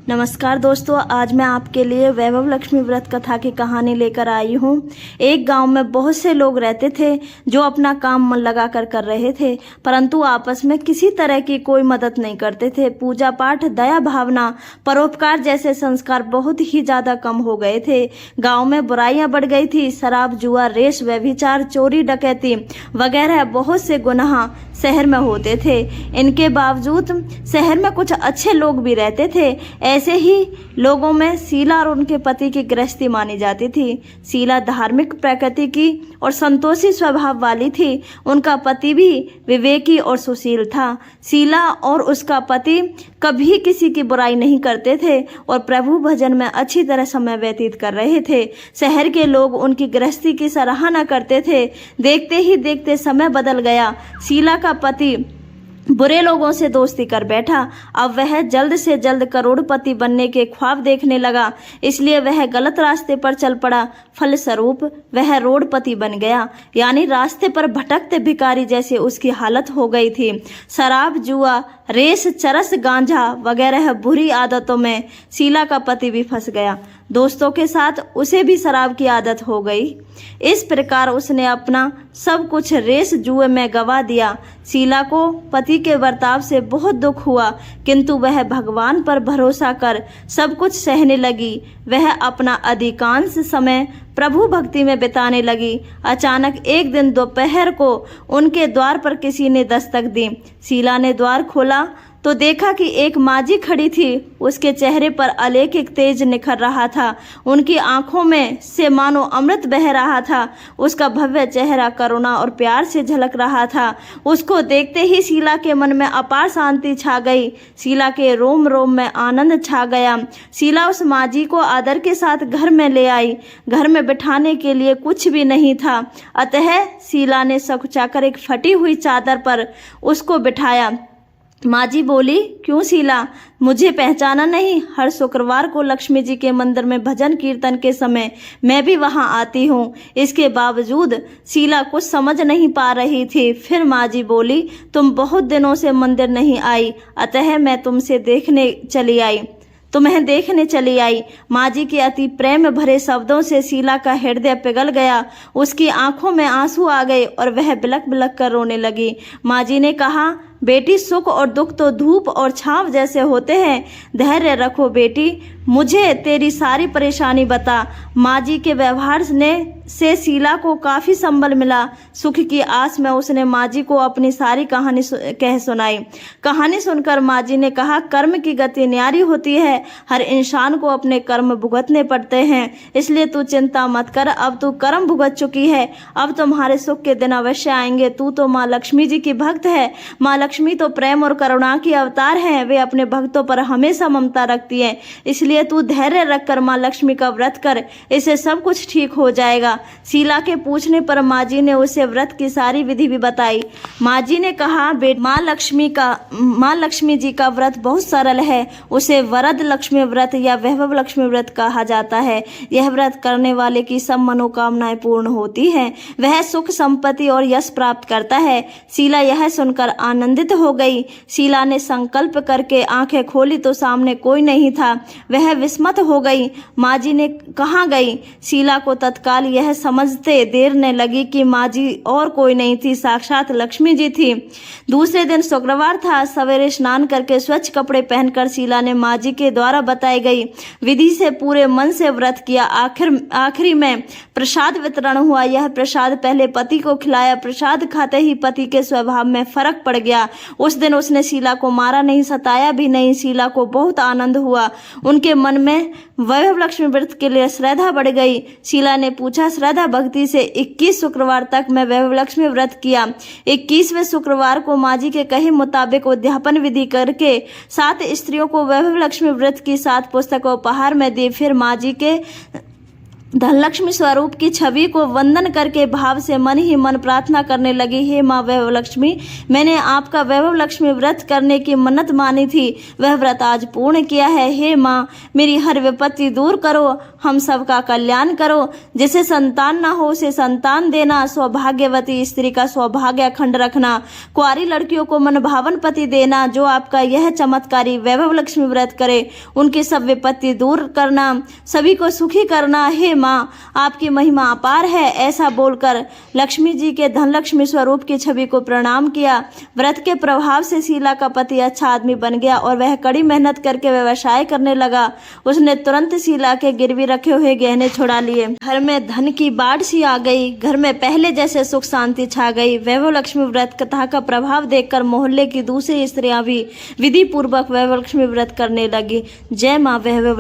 नमस्कार दोस्तों, आज मैं आपके लिए वैभव लक्ष्मी व्रत कथा की कहानी लेकर आई हूँ। एक गांव में बहुत से लोग रहते थे जो अपना काम मन लगाकर कर रहे थे, परंतु आपस में किसी तरह की कोई मदद नहीं करते थे। पूजा पाठ, दया भावना, परोपकार जैसे संस्कार बहुत ही ज्यादा कम हो गए थे। गांव में बुराइयां बढ़ गई थी। शराब, जुआ, रेस, व्यभिचार, चोरी, डकैती वगैरह बहुत से गुनाह शहर में होते थे। इनके बावजूद शहर में कुछ अच्छे लोग भी रहते थे। ऐसे ही लोगों में शीला और उनके पति की गृहस्थी मानी जाती थी। शीला धार्मिक प्रकृति की और संतोषी स्वभाव वाली थी। उनका पति भी विवेकी और सुशील था। शीला और उसका पति कभी किसी की बुराई नहीं करते थे और प्रभु भजन में अच्छी तरह समय व्यतीत कर रहे थे। शहर के लोग उनकी गृहस्थी की सराहना करते थे। देखते ही देखते समय बदल गया। शीला का पति बुरे लोगों से दोस्ती कर बैठा। अब वह जल्द से जल्द करोड़पति बनने के ख्वाब देखने लगा, इसलिए वह गलत रास्ते पर चल पड़ा। फलस्वरूप वह रोडपति बन गया, यानी रास्ते पर भटकते भिखारी जैसे उसकी हालत हो गई थी। शराब, जुआ, रेस, चरस, गांजा वगैरह बुरी आदतों में शीला का पति भी फंस गया। दोस्तों के साथ उसे भी शराब की आदत हो गई। इस प्रकार उसने अपना सब कुछ रेस जुए में गंवा दिया। शीला को पति के बर्ताव से बहुत दुख हुआ, किंतु वह भगवान पर भरोसा कर सब कुछ सहने लगी। वह अपना अधिकांश समय प्रभु भक्ति में बिताने लगी। अचानक एक दिन दोपहर को उनके द्वार पर किसी ने दस्तक दी। शीला ने द्वार खोला तो देखा कि एक माजी खड़ी थी। उसके चेहरे पर अलौकिक तेज निखर रहा था। उनकी आंखों में से मानो अमृत बह रहा था। उसका भव्य चेहरा करुणा और प्यार से झलक रहा था। उसको देखते ही शीला के मन में अपार शांति छा गई। शीला के रोम रोम में आनंद छा गया। शीला उस माजी को आदर के साथ घर में ले आई। घर में बिठाने के लिए कुछ भी नहीं था, अतः शीला ने सकुचाकर एक फटी हुई चादर पर उसको बिठाया। माजी बोली, क्यों शीला, मुझे पहचाना नहीं? हर शुक्रवार को लक्ष्मी जी के मंदिर में भजन कीर्तन के समय मैं भी वहां आती हूँ। इसके बावजूद शीला कुछ समझ नहीं पा रही थी। फिर माजी बोली, तुम बहुत दिनों से मंदिर नहीं आई, अतः मैं तुम्हें देखने चली आई। माजी के अति प्रेम भरे शब्दों से शीला का हृदय पिघल गया। उसकी आंखों में आंसू आ गए और वह बिलक बिलक कर रोने लगी। माजी ने कहा, बेटी, सुख और दुख तो धूप और छांव जैसे होते हैं। धैर्य रखो बेटी, मुझे तेरी सारी परेशानी बता। माजी के व्यवहार से शीला को काफी संबल मिला। सुख की आस में उसने माजी को अपनी सारी कहानी कह सुनाई। कहानी सुनकर माजी ने कहा, कर्म की गति न्यारी होती है। हर इंसान को अपने कर्म भुगतने पड़ते हैं, इसलिए तू चिंता मत कर। अब तू कर्म भुगत चुकी है, अब तुम्हारे सुख के दिन अवश्य आएंगे। तू तो माँ लक्ष्मी जी की भक्त है। माँ लक्ष्मी तो प्रेम और करुणा की अवतार हैं। वे अपने भक्तों पर हमेशा ममता रखती हैं, इसलिए तू धैर्य रखकर माँ लक्ष्मी का व्रत कर, इससे सब कुछ ठीक हो जाएगा। शीला के पूछने पर माजी ने उसे व्रत की सारी विधि भी बताई। माजी ने कहा, माँ लक्ष्मी जी का व्रत बहुत सरल है। उसे वरद लक्ष्मी व्रत या वैभव लक्ष्मी व्रत कहा जाता है। यह व्रत करने वाले की सब मनोकामनाएं पूर्ण होती हैं। वह सुख, संपत्ति और यश प्राप्त करता है। शीला यह सुनकर आनंदित हो गई। शीला ने संकल्प करके आंखें खोली तो सामने कोई नहीं था। वह विस्मित हो गई। माजी ने कहाँ गई? शीला को तत्काल यह समझते देर न लगी कि माजी और कोई नहीं थी, साक्षात लक्ष्मी जी थी। दूसरे दिन शुक्रवार था। सवेरे स्नान करके स्वच्छ कपड़े पहनकर शीला ने माजी के द्वारा बताई गई विधि से पूरे मन से व्रत किया। आखिरी में प्रसाद वितरण हुआ। यह प्रसाद पहले पति को खिलाया। प्रसाद खाते ही पति के स्वभाव में फर्क पड़ गया। उस दिन उसने शीला को मारा नहीं, सताया भी नहीं। शीला को बहुत आनंद हुआ। उनके मन में वैभव लक्ष्मी व्रत के लिए श्रद्धा बढ़ गई। शीला ने पूछा, श्रद्धा भक्ति से 21 शुक्रवार तक मैं वैभव लक्ष्मी व्रत किया। 21वें शुक्रवार को माजी के कहे मुताबिक उद्यापन विधि करके 7 स्त्रियों को वैभव लक्ष्मी व्रत की 7 पुस्तकों उपहार में दी। फिर माजी के धनलक्ष्मी स्वरूप की छवि को वंदन करके भाव से मन ही मन प्रार्थना करने लगी, हे माँ वैभव लक्ष्मी, मैंने आपका वैभव लक्ष्मी व्रत करने की मन्नत मानी थी, वह व्रत आज पूर्ण किया है। हे माँ, मेरी हर विपत्ति दूर करो, हम सबका कल्याण करो, जिसे संतान न हो उसे संतान देना, सौभाग्यवती स्त्री का सौभाग्य अखंड रखना, कुंवारी लड़कियों को मनभावन पति देना, जो आपका यह चमत्कारी वैभव लक्ष्मी व्रत करे उनकी सब विपत्ति दूर करना, सभी को सुखी करना। हे माँ, आपकी महिमा अपार है। ऐसा बोलकर लक्ष्मी जी के धनलक्ष्मी स्वरूप की छवि को प्रणाम किया। व्रत के प्रभाव से शीला का पति अच्छा आदमी बन गया और वह कड़ी मेहनत करके व्यवसाय करने लगा। उसने तुरंत शीला के गिरवी रखे हुए गहने छुड़ा लिए। घर में धन की बाढ़ सी आ गई। घर में पहले जैसे सुख शांति छा गई। वैभव लक्ष्मी व्रत कथा का प्रभाव देखकर मोहल्ले की दूसरी स्त्रियां भी विधि पूर्वक वैभव लक्ष्मी व्रत करने लगी। जय माँ वैभव।